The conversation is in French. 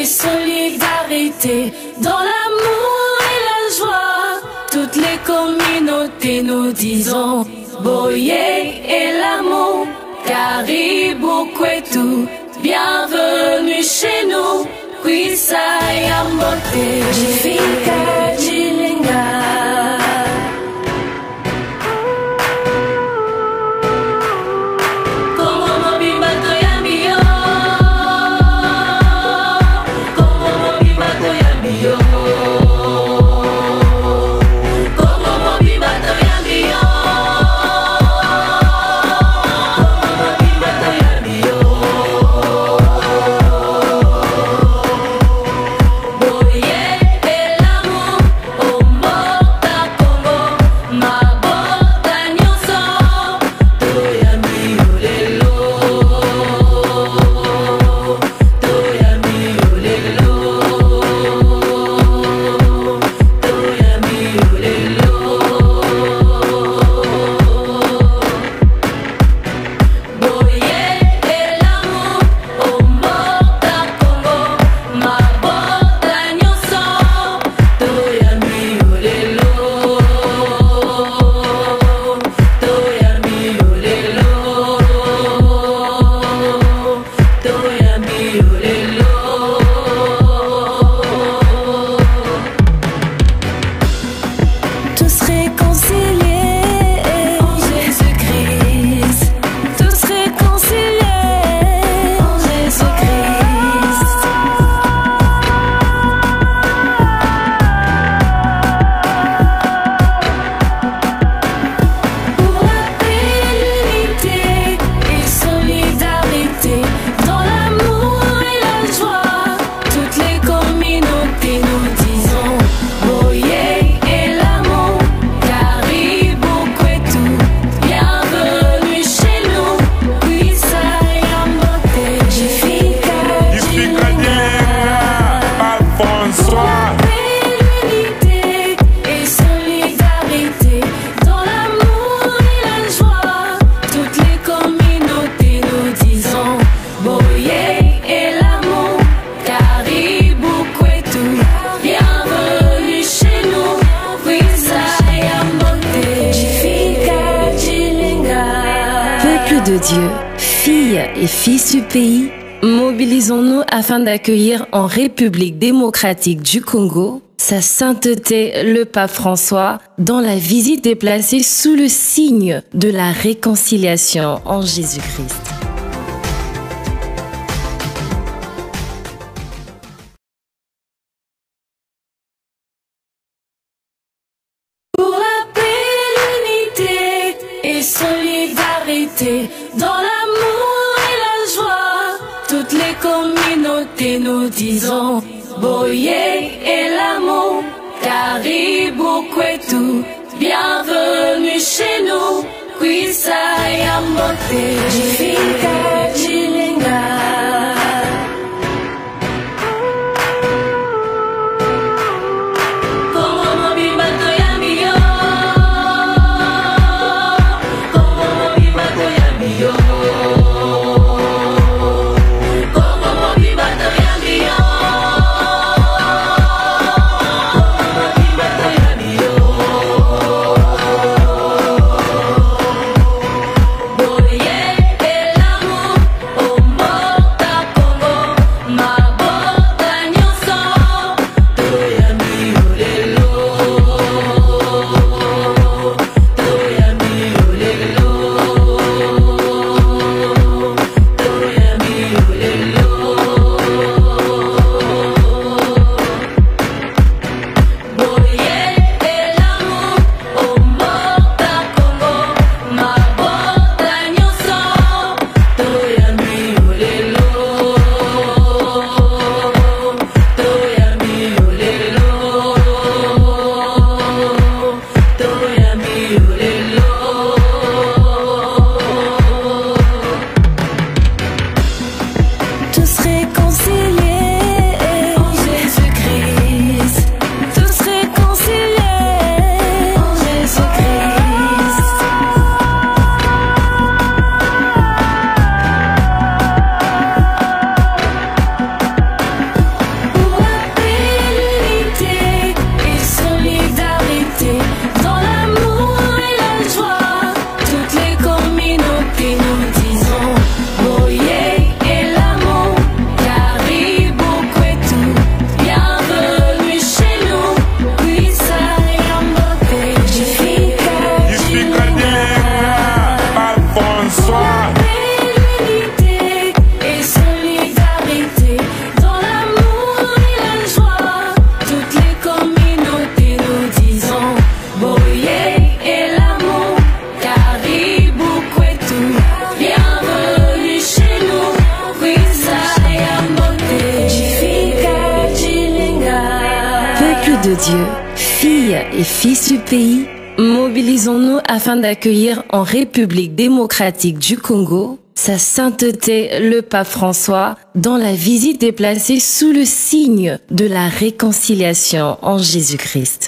solidarité, dans l'amour et la joie. Toutes les communautés nous disons Boye et l'amour, Caribou Kwetu, bienvenue chez nous. Kwisa Yambote, Jifika Jilinga. De Dieu, filles et fils du pays, mobilisons-nous afin d'accueillir en République démocratique du Congo sa sainteté le pape François dans la visite déplacée sous le signe de la réconciliation en Jésus-Christ. Pour la paix, l'unité et solidarité, dans l'amour et la joie, toutes les communautés nous disons Boye et l'amour, Caribou Kwetu, bienvenue chez nous. Kwisa Yambote, Jifika Jilinga. Oh Peuple de Dieu, filles et fils du pays, mobilisons-nous afin d'accueillir en République démocratique du Congo Sa Sainteté le Pape François dans la visite déplacée sous le signe de la réconciliation en Jésus-Christ.